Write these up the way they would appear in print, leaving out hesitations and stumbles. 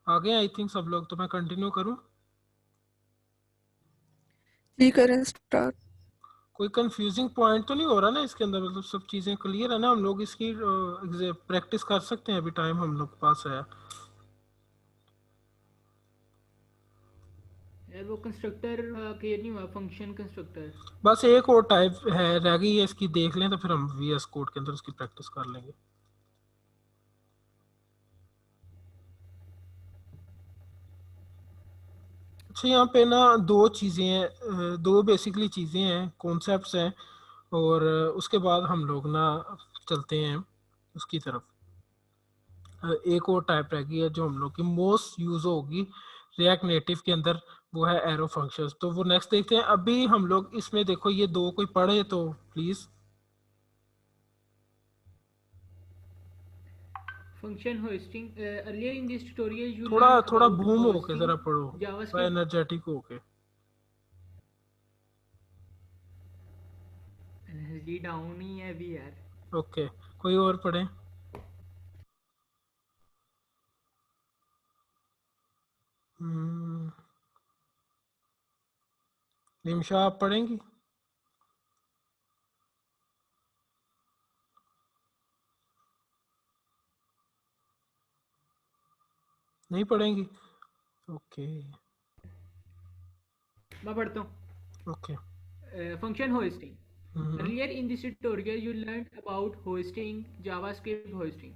आगे I think सब लोग, तो मैं कंटिन्यू करूं? जी करें स्टार्ट। कोई कंफ्यूजिंग पॉइंट तो नहीं हो रहा ना इसके अंदर? मतलब सब चीज़ें क्लियर है ना? हम लोग इसकी प्रैक्टिस कर सकते हैं, अभी टाइम हम लोग के पास है। यार वो कंस्ट्रक्टर क्लियर नहीं हुआ, फंक्शन कंस्ट्रक्टर। बस एक और टाइप है रह गई है इसकी, देख लें तो फिर हम वीएस कोड के अंदर उसकी प्रैक्टिस कर लेंगे। अच्छा, यहाँ पे ना दो चीज़ें हैं, दो बेसिकली चीज़ें हैं, कॉन्सेप्ट्स हैं, और उसके बाद हम लोग ना चलते हैं उसकी तरफ। एक और टाइप रह गई है जो हम लोग की मोस्ट यूज होगी रिएक्ट नेटिव के अंदर, वो है एरो फंक्शंस। तो वो नेक्स्ट देखते हैं। अभी हम लोग इसमें देखो ये दो कोई पढ़े तो please. Function hosting, earlier in this tutorial you थोड़ा लर्न थोड़ा अबाउट बूम होके होस्टिंग जरा पढ़ो, थोड़ा जावास्क्रिप्ट। एनर्जेटिक होके। एनर्जी डाउन ही है अभी यार। ओके, कोई और पढ़े? निमिषा आप पढ़ेंगी? नहीं पढ़ेंगी? ओके मैं पढ़ता हूँ। Okay. Function hosting, earlier in this tutorial you learned about hosting javascript hosting.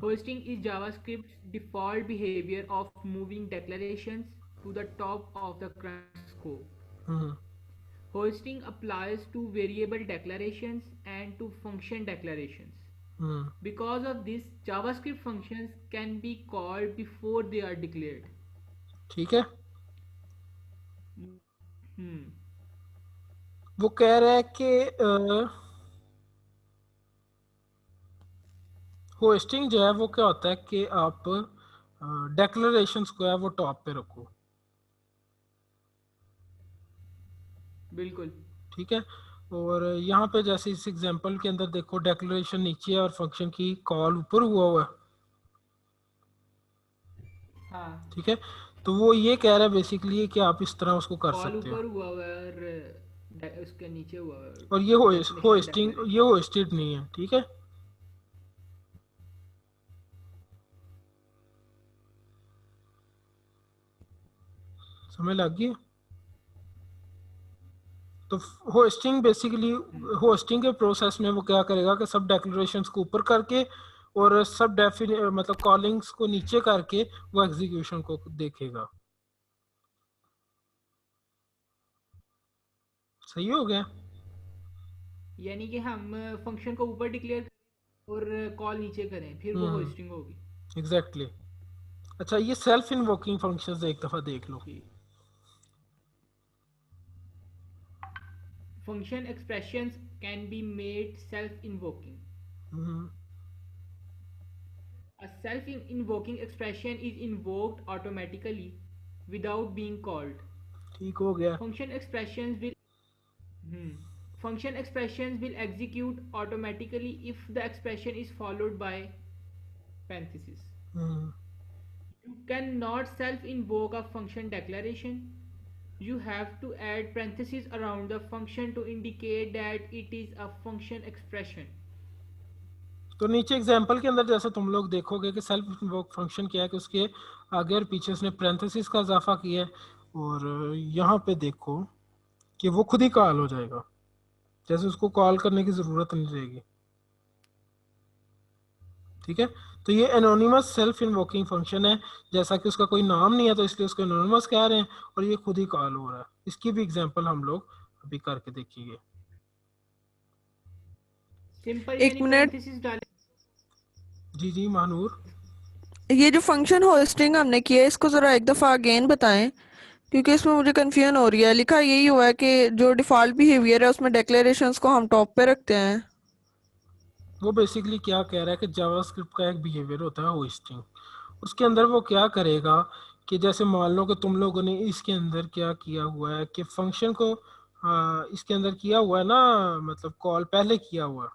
Hosting is JavaScript's default behavior of moving declarations to the top of the current scope. Hosting applies to variable declarations and to function declarations. Because of this, JavaScript functions can be called before they are declared. ठीक है। Hmm. वो कह रहा है कि hosting जो है वो क्या होता है कि आप डेक्लरेशंस को है वो टॉप पे रखो। बिल्कुल। ठीक है। और यहाँ पे जैसे इस एग्जांपल के अंदर देखो, डेक्लरेशन नीचे है और फंक्शन की कॉल ऊपर हुआ है। हाँ, ठीक है। तो वो ये कह रहा है बेसिकली कि आप इस तरह उसको कर कॉल सकते हो। ऊपर हुआ हुआ है और उसके नीचे हुआ हुआ है और ये डेफिनेशन होस्टिंग, डेक्लेरेशन। ये होस्टेड नहीं है। ठीक है। समझ लग गई? तो होस्टिंग बेसिकली, होस्टिंग के प्रोसेस में वो क्या करेगा कि सब डेक्लरेशंस को ऊपर करके और सब मतलब कॉलिंग्स को नीचे करके वो एग्जीक्यूशन को देखेगा। सही हो गया? यानी कि हम फंक्शन को ऊपर डिक्लेयर और कॉल नीचे करें, फिर वो होस्टिंग होगी। एग्जैक्टली। अच्छा, ये सेल्फ इन्वोकिंग फंक्शंस एक दफा देख लो। Function expressions can be made self invoking. A self-invoking expression is invoked automatically without being called. ठीक हो गया। Function expressions will function expressions will execute automatically if the expression is followed by parentheses. You cannot self-invoke a function declaration. You have to add parentheses around the function to indicate that it is a function expression. तो नीचे example के अंदर जैसे तुम लोग देखोगे कि self invoke function क्या है कि उसके आगे और पीछे उसने पैरेंथेसिस का इजाफा किया है, और यहाँ पे देखो कि वो खुद ही कॉल हो जाएगा, जैसे उसको कॉल करने की ज़रूरत नहीं रहेगी। ठीक है। तो ये एनोनिमस सेल्फ इन्वोकिंग फंक्शन है, जैसा कि उसका कोई नाम नहीं है तो इसलिए उसको एनोनिमस कह रहे हैं, और ये खुद ही कॉल हो रहा है। इसकी भी एग्जांपल हम लोग अभी करके देखेंगे। सिंपल एक यानी मिनट, पैरेंथेसिस डालें। जी जी महानूर। ये जो फंक्शन होस्टिंग हमने किया है इसको जरा एक दफा अगेन बताएं, क्योंकि इसमें मुझे कंफ्यूजन हो रही है। लिखा यही हुआ है कि जो डिफॉल्ट बिहेवियर है उसमें डेक्लेरेशंस को हम टॉप पे रखते हैं। वो बेसिकली क्या कह रहा है कि जावास्क्रिप्ट का एक बिहेवियर होता है होस्टिंग। उसके अंदर वो क्या करेगा कि जैसे मान लो कि तुम लोगों ने इसके अंदर क्या किया हुआ है कि फंक्शन को इसके अंदर किया हुआ है ना, मतलब कॉल पहले किया हुआ है।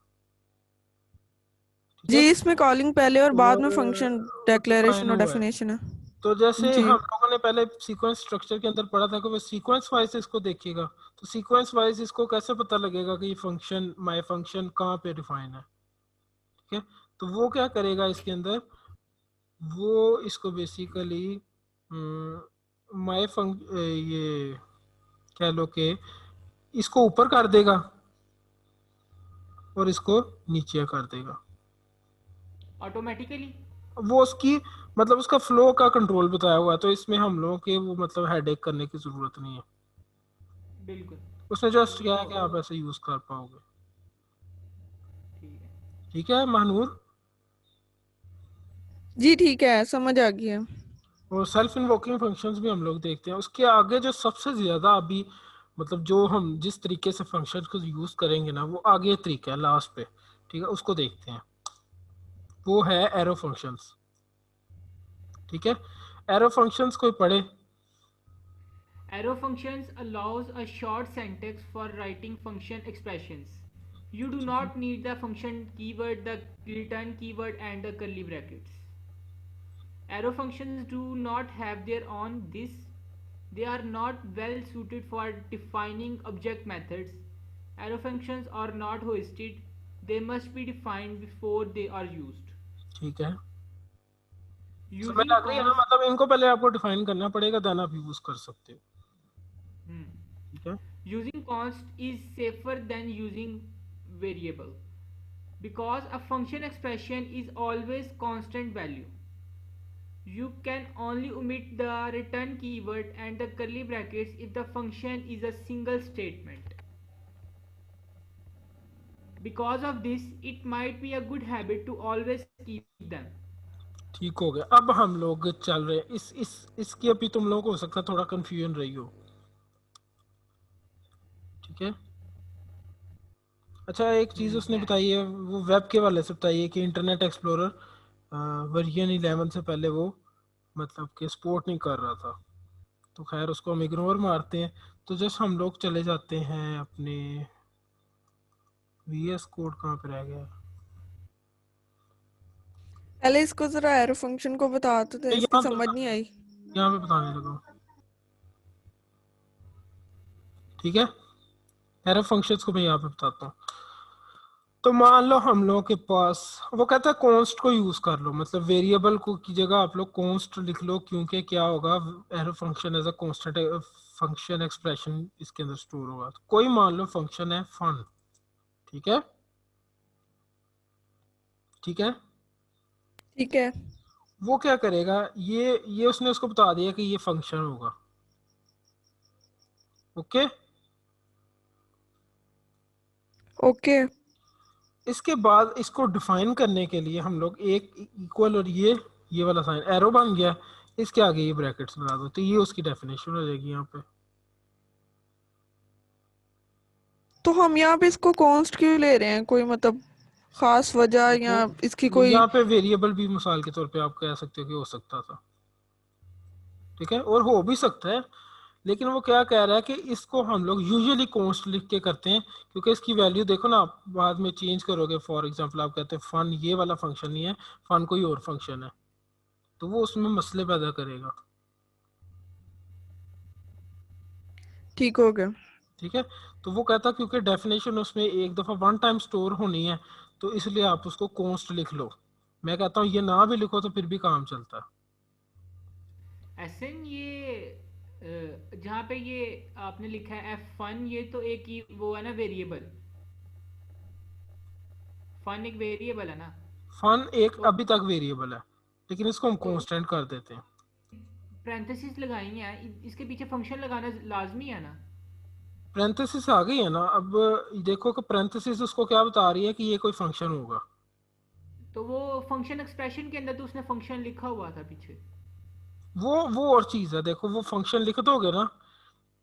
ठीक जी, है। इसमें कॉलिंग पहले और बाद और में फंक्शन डेक्लेरेशन डिफाइन और हुआ है। डेफिनेशन है। तो जैसे जी हम लोगों ने पहले सीक्वेंस स्ट्रक्चर के अंदर पढ़ा था कि वो सीक्वेंस वाइज इसको देखेगा, तो सीक्वेंस वाइज इसको कैसे पता लगेगा कि ये फंक्शन माय फंक्शन कहाँ पे डिफाइन है। ठीक है, तो वो क्या करेगा इसके अंदर, वो इसको बेसिकली माय फंक ये कह लो कि इसको ऊपर कर देगा और इसको नीचे कर देगा। ऑटोमेटिकली। वो उसकी मतलब उसका फ्लो का कंट्रोल बताया हुआ है, तो इसमें हम लोगों के वो मतलब हेडेक करने की जरूरत नहीं है। बिल्कुल। उसने जस्ट क्या है कि तो आप ऐसे यूज कर पाओगे। ठीक है। ठीक है महानूर। जी ठीक है, समझ आ गया। और सेल्फ इन्वोकिंग फंक्शंस भी हम लोग देखते हैं। उसके आगे जो सबसे ज्यादा अभी मतलब जो हम जिस तरीके से फंक्शंस को यूज करेंगे ना, वो आगे तरीका है लास्ट पे। ठीक है, उसको देखते हैं, वो है एरो फंक्शंस। ठीक है, एरो फंक्शंस कोई पढ़े। Arrow functions allows a short syntax for writing function expressions. You do ठीक है, not need the function keyword, the return keyword and the curly brackets. Arrow functions do not have their own this. They are not well suited for defining object methods. Arrow functions are not hoisted. They must be defined before they are used. ठीक है, समझ Using आ गई है ना, const मतलब इनको पहले आपको डिफाइन करना पड़ेगा, देन आप यूज कर सकते हो। hmm, ठीक है, using const is safer than using variable. Because a function expression is always constant value. You can only omit the return keyword and the curly brackets if the function is a single statement. Because of this, it might be a good habit to always keep them. ठीक हो गया। अब हम लोग चल रहे हैं इस इसकी अभी तुम लोगों को हो सकता है थोड़ा कंफ्यूजन रही हो। ठीक है, अच्छा एक चीज़ उसने क्या है? बताई है, वो वेब के वाले से बताई है कि इंटरनेट एक्सप्लोरर वर्जन 11 से पहले वो मतलब कि सपोर्ट नहीं कर रहा था। तो खैर उसको हम इग्नोर मारते हैं। तो जस्ट हम लोग चले जाते हैं अपने VS कोड, कहाँ पे रह गया। पहले इसको जरा एरो फंक्शन को बता तो इसकी यहाँ पे समझ नहीं आई। यहाँ पे बताने लगा हूँ। ठीक है, एरर फंक्शंस को मैं यहाँ पे बताता हूँ। तो मान लो हम लोगों के पास वो कहता है कॉन्स्ट को यूज कर लो, मतलब वेरिएबल को की जगह आप लोग कॉन्स्ट लिख लो, क्योंकि क्या होगा, error function as a constant function expression इसके अंदर स्टोर होगा। तो कोई मान लो फंक्शन है फन। ठीक है, ठीक है, ठीक है। वो क्या करेगा, ये उसने उसको बता दिया कि ये फंक्शन होगा। Okay, okay. इसके बाद इसको डिफाइन करने के लिए हम लोग एक इक्वल और ये वाला साइन एरो बन गया, इसके आगे ये ब्रैकेट्स लगा दो, तो ये उसकी डेफिनेशन हो जाएगी यहाँ पे। तो हम यहाँ पे इसको कॉन्स्ट क्यों ले रहे हैं, कोई मतलब खास वजह देखो, या इसकी वो कोई। यहाँ पे वेरिएबल भी मिसाल के तौर पे आप कह सकते हो कि हो सकता था। ठीक है, और हो भी सकता है, लेकिन वो क्या कह रहा है कि इसको हम लोग यूजुअली कॉन्स्ट लिख के करते हैं, क्योंकि इसकी वैल्यू देखो ना, आप बाद में चेंज करोगे। फॉर एग्जांपल आप कहते हैं फन ये वाला फंक्शन नहीं है, फन कोई और फंक्शन है, तो वो उसमें मसले पैदा करेगा। ठीक हो गया। ठीक है, तो वो कहता क्योंकि डेफिनेशन उसमें एक दफ़ा वन टाइम स्टोर होनी है, तो इसलिए आप उसको कॉन्स्ट लिख लो। मैं कहता हूँ ये ना भी लिखो तो फिर भी काम चलता है। एसन ये जहाँ पे ये आपने लिखा है एफ फन, ये तो एक ही वो है ना वेरिएबल। फन एक वेरिएबल है ना। फन एक तो अभी तक वेरिएबल है, लेकिन इसको हम तो कांस्टेंट कर देते हैं। पैरेंथेसिस लगाई है, इसके पीछे फंक्शन लगाना लाजमी है ना। पैरेंथेसिस आ गई है ना, अब देखो कि पैरेंथेसिस उसको क्या बता रही है कि ये कोई फंक्शन होगा। तो वो फंक्शन एक्सप्रेशन के अंदर तो उसने फंक्शन लिखा हुआ था पीछे। वो और चीज़ है, देखो वो फंक्शन लिख दोगे ना,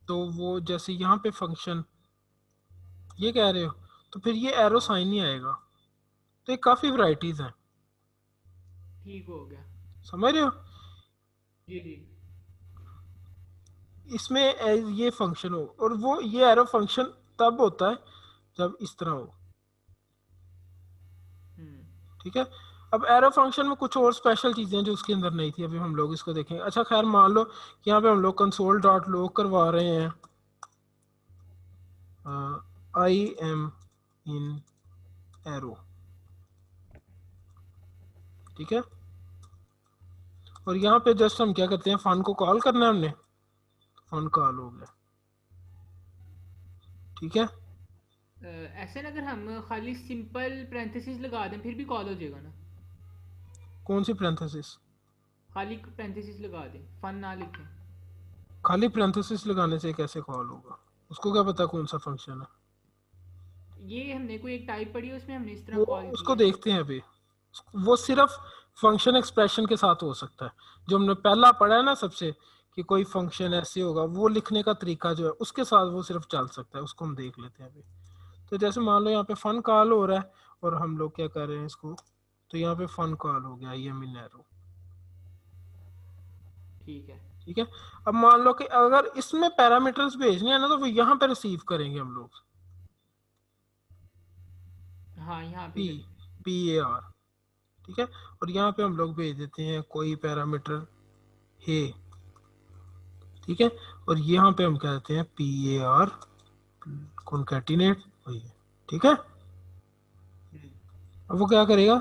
तो वो जैसे यहाँ पे फंक्शन ये कह रहे हो, तो फिर ये एरो साइन नहीं आएगा। तो ये काफ़ी वैरायटीज हैं, ठीक हो गया। समझ रहे हो। जी जी। इसमें ये फंक्शन हो, और वो ये एरो फंक्शन तब होता है जब इस तरह हो। हम्म। ठीक है, अब एरो फंक्शन में कुछ और स्पेशल चीजें हैं जो उसके अंदर नहीं थी, अभी हम लोग इसको देखेंगे। अच्छा खैर मान लो कि यहाँ पे हम लोग कंसोल डॉट लॉग करवा रहे हैं आई एम इन एरो, ठीक है। और यहाँ पे जस्ट हम क्या करते हैं, फन को कॉल करना है हमने, फन कॉल हो गया, ठीक है। ऐसे ना अगर हम खाली सिंपल पैरेंथेसिस लगा दें फिर भी कॉल हो जाएगा ना? कौन सी पैरेंथेसिस? खाली पैरेंथेसिस लगा दें, फन ना लिखें। खाली पैरेंथेसिस लगाने से कैसे कॉल होगा? उसको क्या पता कौन सा फंक्शन है? ये हमने कोई एक टाइप पढ़ी है उसमें हमने इस तरह वो कॉल उसको किया है। देखते हैं अभी। वो सिर्फ फंक्शन एक्सप्रेशन के साथ हो सकता है, जो हमने पहला पढ़ा है ना सबसे, कि कोई फंक्शन ऐसे होगा, वो लिखने का तरीका जो है उसके साथ वो सिर्फ चल सकता है, उसको हम देख लेते हैं अभी। तो जैसे मान लो यहाँ पे फन कॉल हो रहा है और हम लोग क्या कर रहे हैं इसको, तो यहाँ पे फन कॉल हो गया ये मिन एरो, ठीक है। ठीक है। अब मान लो कि अगर इसमें पैरामीटर्स भेजने हैं ना, तो वो यहाँ पे रिसीव करेंगे हम लोग, हाँ यहाँ पे पी करें। पी ए आर, ठीक है। और यहाँ पे हम लोग भेज देते हैं कोई पैरामीटर है, ठीक है। और यहाँ पे हम कहते हैं पी ए आर कॉन्कैटिनेट, वही है, ठीक है। अब वो क्या करेगा,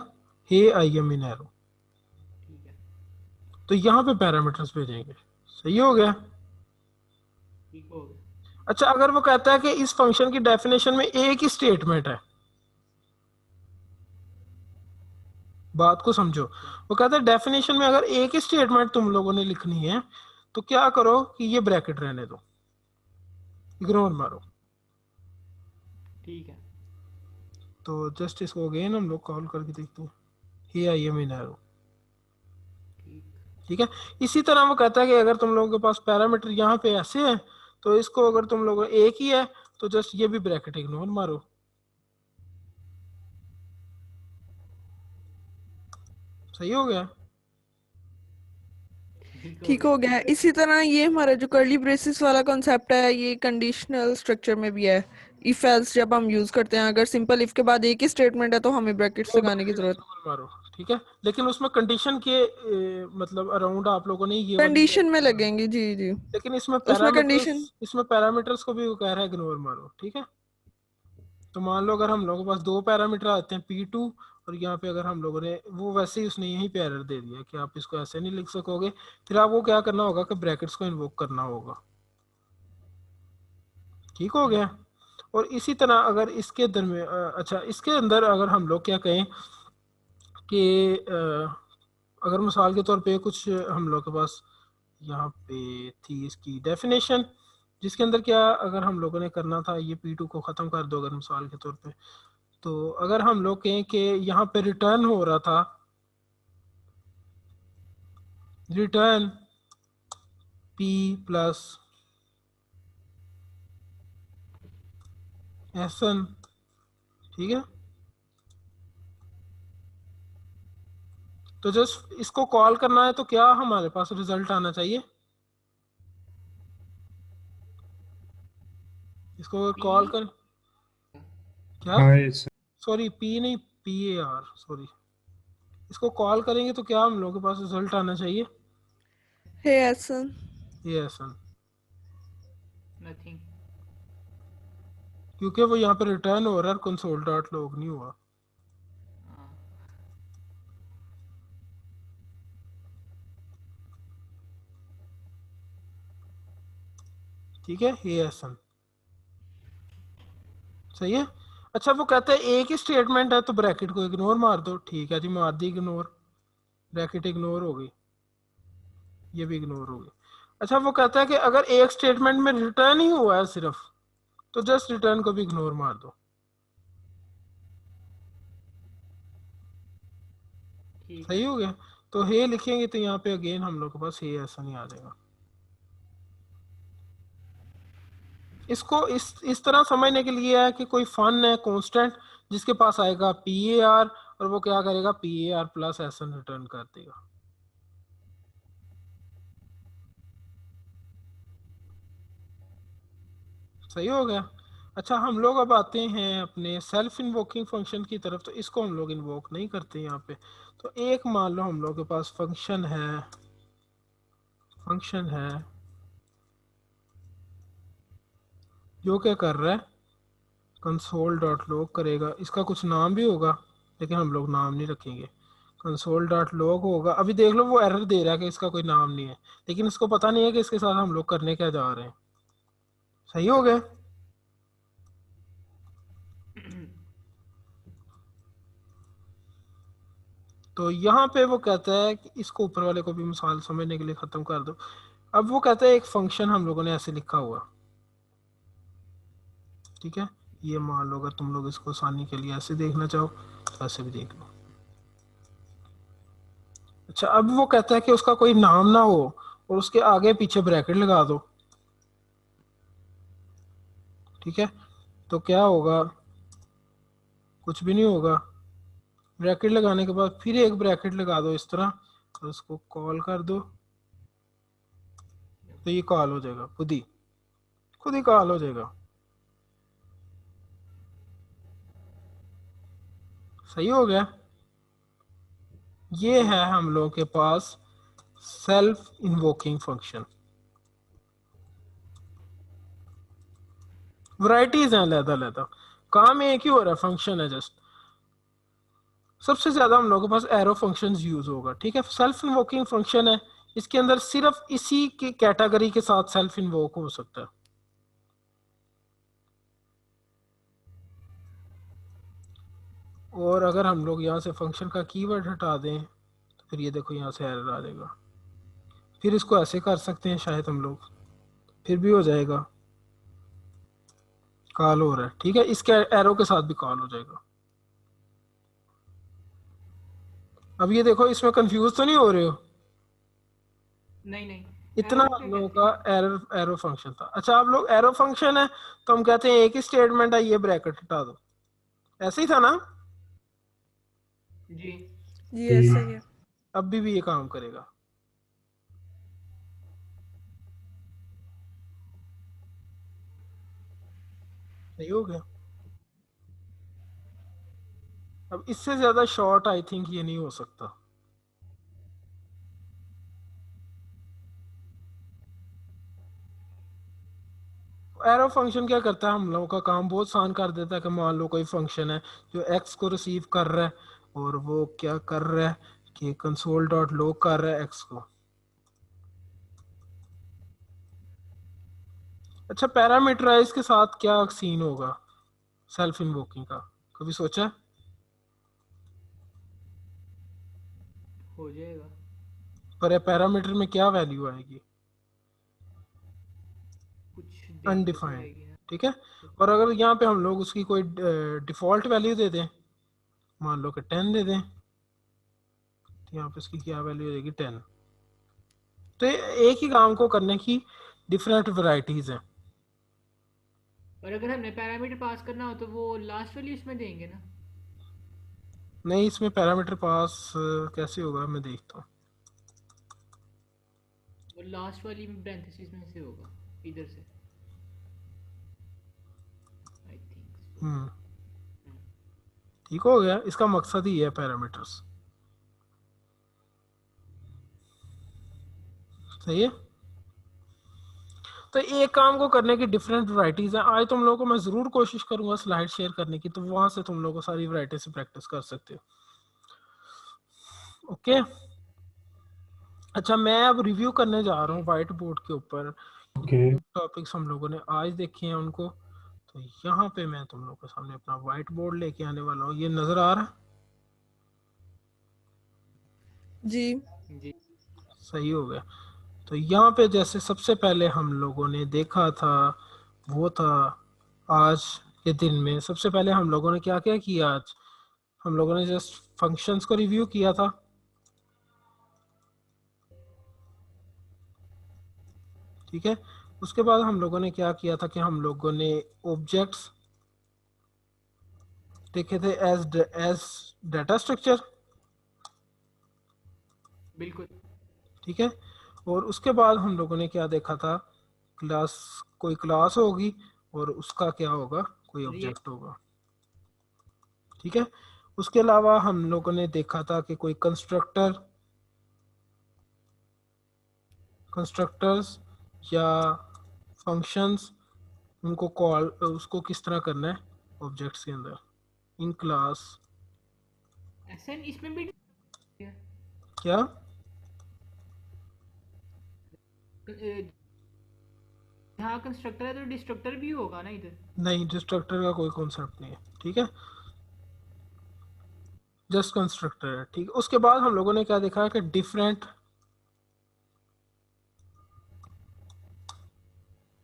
हे आई एम इन एरो, ठीक है। तो यहाँ पे पैरामीटर्स भेजेंगे, सही हो गया। ठीक हो गया। अच्छा अगर वो कहता है कि इस फंक्शन की डेफिनेशन में एक ही स्टेटमेंट है, बात को समझो, वो कहता है डेफिनेशन में अगर एक ही स्टेटमेंट तुम लोगों ने लिखनी है तो क्या करो कि ये ब्रैकेट रहने दो, इग्नोर मारो, ठीक है। तो जस्ट इसको अगेन हम लोग कॉल करके देखते हैं, हे आई एम इन एरो, ठीक। ठीक है। इसी तरह वो कहता है कि अगर तुम लोगों के पास पैरामीटर यहाँ पे ऐसे है, तो इसको अगर तुम लोगों एक ही है तो जस्ट ये भी ब्रैकेट इग्नोर मारो, सही हो गया। ठीक हो ठीक हो गया। गया। इसी तरह ये हमारा जो कर्ली ब्रेसेस वाला कॉन्सेप्ट है ये कंडीशनल स्ट्रक्चर में भी है। इफ एल्स जब हम यूज करते हैं, अगर सिंपल इफ के बाद एक ही स्टेटमेंट है तो हमें ब्रैकेट्स वो लगाने की ब्रैकेट जरूरत। इग्नोर मारो, ठीक है। लेकिन उसमें कंडीशन के मतलब अराउंड आप लोगों ने ये वाली कंडीशन में हाँ, लगेंगे, जी जी। लेकिन इसमें उसमें पैरामीटर्स, कंडीशन। इसमें पैरामीटर्स को भी वो कह रहा है इग्नोर मारो, ठीक है। तो मान लो अगर हम लोगों के पास दो पैरामीटर आते हैं P2, और यहाँ पे अगर हम लोगों ने वो वैसे ही उसने यहीं पे एरर दे दिया कि आप इसको ऐसे नहीं लिख सकोगे, फिर आपको क्या करना होगा कि ब्रैकेट्स को इन्वोक करना होगा, ठीक हो गया। और इसी तरह अगर इसके दरमियान, अच्छा इसके अंदर अगर हम लोग क्या कहें कि अगर मिसाल के तौर पे कुछ हम लोग के पास यहाँ पे थी इसकी डेफिनेशन, जिसके अंदर क्या अगर हम लोगों ने करना था, ये P2 को ख़त्म कर दो अगर मिसाल के तौर पे, तो अगर हम लोग कहें कि यहाँ पे रिटर्न हो रहा था, रिटर्न P प्लस एसन, ठीक है। तो जस्ट इसको कॉल करना है, तो क्या हमारे पास रिजल्ट आना चाहिए, इसको पी। कॉल कर, क्या, हाँ यस सॉरी P नहीं, PAR, सॉरी, इसको कॉल करेंगे तो क्या हम लोगों के पास रिजल्ट आना चाहिए, हे एसन। ये एसन, नथिंग। क्योंकि वो यहाँ पे रिटर्न हो रहा है, कंसोल डॉट लॉग नहीं हुआ, हाँ। ठीक है, ये एसन, सही है। अच्छा वो कहते हैं एक ही स्टेटमेंट है तो ब्रैकेट को इग्नोर मार दो, ठीक है जी, मार दी इग्नोर, ब्रैकेट इग्नोर हो गई, ये भी इग्नोर हो गई। अच्छा वो कहता है कि अगर एक स्टेटमेंट में रिटर्न ही हुआ है सिर्फ, तो जस्ट रिटर्न को भी इग्नोर मार दो, ठीक सही है। हो गया। तो हे लिखेंगे तो यहाँ पे अगेन हम लोग के पास हे ऐसा नहीं आ जाएगा। इसको इस तरह समझने के लिए है कि कोई फन है कांस्टेंट जिसके पास आएगा PAR, और वो क्या करेगा PAR प्लस एसन रिटर्न कर देगा, सही हो गया। अच्छा, हम लोग अब आते हैं अपने सेल्फ इन्वोकिंग फंक्शन की तरफ। तो इसको हम लोग इन्वोक नहीं करते यहाँ पे। तो एक मान लो हम लोग के पास फंक्शन है जो क्या कर रहा है, कंसोल डॉट लॉग करेगा। इसका कुछ नाम भी होगा लेकिन हम लोग नाम नहीं रखेंगे। कंसोल डॉट लॉग होगा। अभी देख लो वो एरर दे रहा है कि इसका कोई नाम नहीं है, लेकिन इसको पता नहीं है कि इसके साथ हम लोग करने क्या जा रहे हैं। सही हो गया। तो यहाँ पे वो कहता है कि इसको ऊपर वाले को भी मिसाल समझने के लिए खत्म कर दो। अब वो कहता है एक फंक्शन हम लोगों ने ऐसे लिखा हुआ, ठीक है। ये मान लो अगर तुम लोग इसको आसानी के लिए ऐसे देखना चाहो तो ऐसे भी देख लो। अच्छा, अब वो कहता है कि उसका कोई नाम ना हो और उसके आगे पीछे ब्रैकेट लगा दो, ठीक है। तो क्या होगा, कुछ भी नहीं होगा। ब्रैकेट लगाने के बाद फिर एक ब्रैकेट लगा दो इस तरह और उसको कॉल कर दो, तो ये कॉल हो जाएगा, खुद ही कॉल हो जाएगा। सही हो गया। ये है हम लोगों के पास सेल्फ इन्वोकिंग फंक्शन। वैरायटीज हैं अलग-अलग, काम एक ही हो रहा है, फंक्शन है जस्ट। सबसे ज्यादा हम लोगों के पास एरो फंक्शंस यूज होगा, ठीक है। सेल्फ इन्वोकिंग फंक्शन है, इसके अंदर सिर्फ इसी की कैटेगरी के साथ सेल्फ इन्वोक हो सकता है। और अगर हम लोग यहाँ से फंक्शन का कीवर्ड हटा दें तो फिर ये देखो यहाँ से एरर आ जाएगा। फिर इसको ऐसे कर सकते हैं शायद हम लोग, फिर भी हो जाएगा, कॉल हो रहा है, ठीक है। इसके एरो के साथ भी कॉल हो जाएगा। अब ये देखो, इसमें कंफ्यूज तो नहीं हो रहे हो? नहीं नहीं, इतना एरो हम क्या लोगों कहते हैं? का एरो फंक्शन था। अच्छा, आप लोग एरो फंक्शन है तो हम कहते हैं एक ही स्टेटमेंट है, ये ब्रैकेट हटा दो, ऐसे ही था ना? जी जी ऐसा ही है। अब भी ये काम करेगा। सही हो गया। अब इससे ज्यादा शॉर्ट आई थिंक ये नहीं हो सकता। एरो फंक्शन क्या करता है, हम लोगों का काम बहुत आसान कर देता है। कि मान लो कोई फंक्शन है जो एक्स को रिसीव कर रहा है और वो क्या कर रहा है कि कंसोल डॉट लॉग कर रहा है एक्स को। अच्छा, पैरामीटराइज के साथ क्या सीन होगा सेल्फ इन्वोकिंग का, कभी सोचा है? हो जाएगा। पर पैरामीटर में क्या वैल्यू आएगी? कुछ देख के तो अनडिफाइंड, आएगी ना। ठीक है। और अगर यहाँ पे हम लोग उसकी कोई डिफॉल्ट वैल्यू दे दें, मान लो कि 10 दे दें, तो यहाँ पे इसकी क्या वैल्यू हो जाएगी, 10। तो एक ही काम को करने की डिफरेंट वैरायटीज हैं। और अगर हमें पैरामीटर पास करना हो तो वो लास्ट वाली इसमें देंगे ना? नहीं, इसमें पैरामीटर पास कैसे होगा, मैं देखता हूँ। वो लास्ट वाली ब्रैंथेसिस में से होगा, इधर से, आई थिंक सो। हम्म, ठीक हो गया। इसका मकसद ही है पैरामीटर्स। सही है। तो एक काम को करने की डिफरेंट वैरायटीज हैं। आज तुम लोगों को मैं जरूर कोशिश करूंगा स्लाइड शेयर करने की, तो वहां से तुम लोगों को सारी वैरायटी से प्रैक्टिस कर सकते हो। ओके। अच्छा, मैं अब रिव्यू करने जा रहा हूँ वाइट बोर्ड के ऊपर। टॉपिक्स हम लोगों ने आज देखे हैं उनको। तो यहाँ पे मैं तुम लोगों के सामने अपना वाइट बोर्ड लेके आने वाला हूँ। ये नजर आ रहा है? जी जी सही हो गया। तो यहाँ पे जैसे सबसे पहले हम लोगों ने देखा था वो था, आज के दिन में सबसे पहले हम लोगों ने क्या क्या किया। आज हम लोगों ने जस्ट फंक्शंस को रिव्यू किया था, ठीक है। उसके बाद हम लोगों ने क्या किया था कि हम लोगों ने ऑब्जेक्ट्स देखे थे एज डाटा स्ट्रक्चर, बिल्कुल। ठीक है। और उसके बाद हम लोगों ने क्या देखा था, क्लास, कोई क्लास होगी और उसका क्या होगा, कोई ऑब्जेक्ट होगा। ठीक है, उसके अलावा हम लोगों ने देखा था कि कोई कंस्ट्रक्टर्स या फंक्शंस, उनको कॉल उसको किस तरह करना है ऑब्जेक्ट्स के अंदर इन क्लास। ऐसे इसमें भी क्या जहाँ कंस्ट्रक्टर है तो डिस्ट्रक्टर भी होगा ना इधर? नहीं, डिस्ट्रक्टर का कोई कॉन्सेप्ट नहीं है। ठीक है, जस्ट कंस्ट्रक्टर है। ठीक है, उसके बाद हम लोगों ने क्या देखा कि डिफरेंट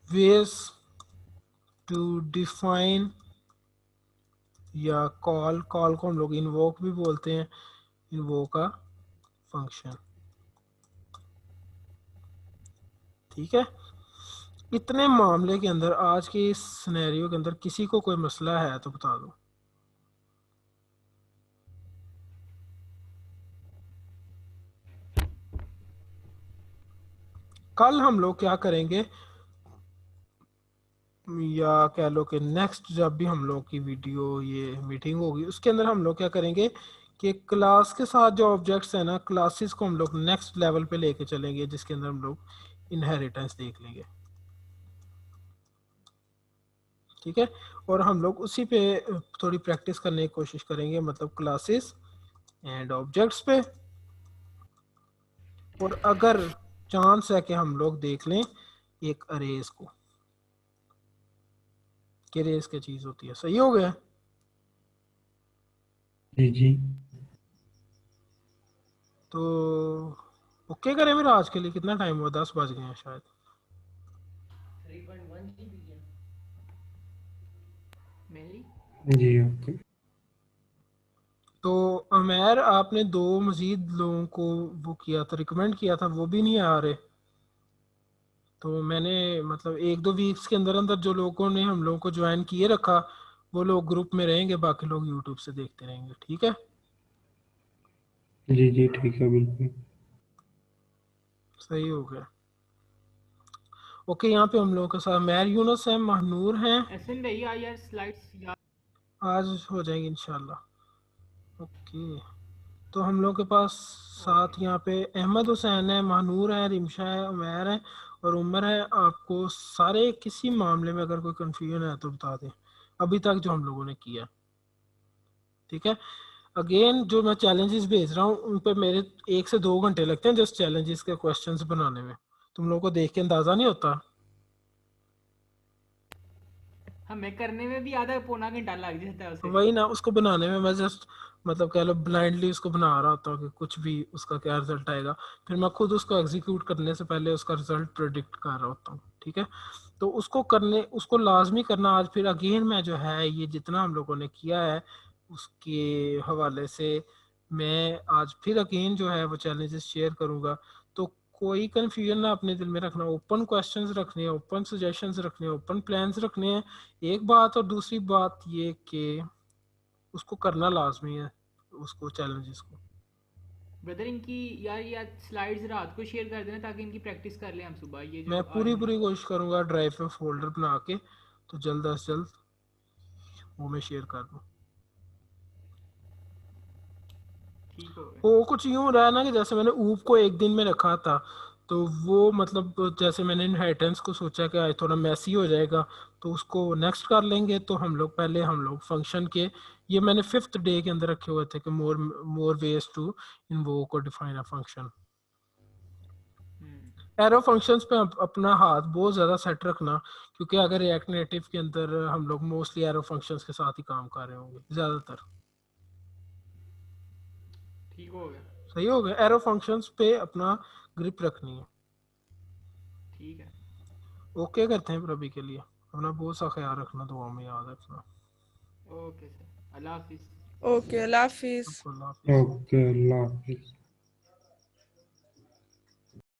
वेज टू डिफाइन या कॉल को हम लोग इन्वोक भी बोलते हैं, इन्वोक का फंक्शन। ठीक है, इतने मामले के अंदर, आज के इस सिनेरियो के अंदर किसी को कोई मसला है तो बता दो। कल हम लोग क्या करेंगे, या कह लो कि नेक्स्ट जब भी हम लोग की वीडियो ये मीटिंग होगी उसके अंदर हम लोग क्या करेंगे कि क्लास के साथ जो ऑब्जेक्ट्स हैं ना, क्लासेस को हम लोग नेक्स्ट लेवल पे लेके चलेंगे, जिसके अंदर हम लोग इनहेरिटेंस देख लेंगे। ठीक है, और हम लोग उसी पे थोड़ी प्रैक्टिस करने की कोशिश करेंगे, मतलब क्लासेस एंड ऑब्जेक्ट्स पे। और अगर चांस है कि हम लोग देख लें एक अरेज को, कि अरेज क्या चीज होती है। सही हो गया? जी जी। तो ओके करें फिर आज के लिए। कितना टाइम हुआ? 10 बज गए हैं शायद। 3.1 GB है मेनली। जी ओके। तो अमेर, आपने 2 मजीद लोगों को वो किया था, रिकमेंड किया था, वो भी नहीं आ रहे। तो मैंने मतलब 1-2 वीक्स के अंदर अंदर जो लोगों ने हम लोगों को ज्वाइन किए रखा, वो लोग ग्रुप में रहेंगे, बाकी लोग यूट्यूब से देखते रहेंगे। ठीक है, जी जी ठीक है बिल्कुल। सही हो गया। ओके, यहाँ पे हम लोगों के साथ मैर यूनुस है, महनूर हैं, एहसन भाई यार स्लाइड्स यार आज हो जाएंगे इंशाल्लाह। ओके, तो हम लोग के पास साथ यहाँ पे अहमद हुसैन है, महानूर है, रिमशा है, उमैर है और उमर है। आपको सारे किसी मामले में अगर कोई कंफ्यूजन है तो बता दें, अभी तक जो हम लोगों ने किया। ठीक है, अगेन जो मैं चैलेंजेस भेज रहा हूँ उन पे मेरे 1 से 2 घंटे लगते हैं जस्ट चैलेंजेस के क्वेश्चंस बनाने में। तुम लोगों को देख के अंदाजा नहीं होता। हमें करने में भी आधा पौना घंटा लग जाता है उसे। वही ना, उसको बनाने में मैं जस्ट मतलब कह लो ब्लाइंडली उसको बना रहा होता हूँ कि कुछ भी उसका क्या रिजल्ट आएगा, फिर मैं खुद उसको एग्जीक्यूट करने से पहले उसका रिजल्ट प्रेडिक्ट कर रहा होता हूँ। ठीक है, तो उसको करने, उसको लाजमी करना आज फिर अगेन मैं जो है ये जितना हम लोगों ने किया है उसके हवाले से मैं आज फिर अगेन जो है वो चैलेंजेस शेयर करूँगा। तो कोई कन्फ्यूजन ना अपने दिल में रखना, ओपन क्वेश्चंस रखने हैं, ओपन सजेशंस रखने हैं, ओपन प्लान्स रखने हैं। एक बात, और दूसरी बात ये कि उसको करना लाजमी है, उसको चैलेंजेस को। ब्रदर इनकी यार स्लाइड्स रात को शेयर कर देना ताकि इनकी प्रैक्टिस कर लें हम सुबह। ये जो मैं आज पूरी कोशिश करूंगा ड्राइव पे फोल्डर बना के तो जल्द अज जल्द वो मैं शेयर कर दूं। ठीक हो गया। वो कुछ यूं रहा ना कि जैसे मैंने ऊप को एक दिन में रखा था, तो वो मतलब जैसे मैंने इनहेरिटेंस को सोचा कि आज थोड़ा मैसी हो जाएगा तो उसको नेक्स्ट कर लेंगे। तो हम लोग फंक्शन के, ये मैंने 5th डे के अंदर रखे हुए थे कि मोर वेज टू इन्वोक और define a function. Arrow functions पे अपना हाथ बहुत ज़्यादा सेट रखना, क्योंकि अगर रिएक्ट नेटिव के अंदर हम लोग मोस्टली एरो फंक्शंस के साथ ही काम कर रहे होंगे ज़्यादातर। ठीक हो गया। सही हो गया, एरो फंक्शंस पे अपना ग्रिप रखनी है। ठीक है, ओके करते हैं फिर अभी के लिए। अपना बहुत सा ख्याल रखना, दुआ में याद रखना। ओके सर, अल्लाह हाफिज़। ओके, अल्लाह हाफिज। सबको अल्लाह हाफिज़। ओके अल्लाह हाफिज।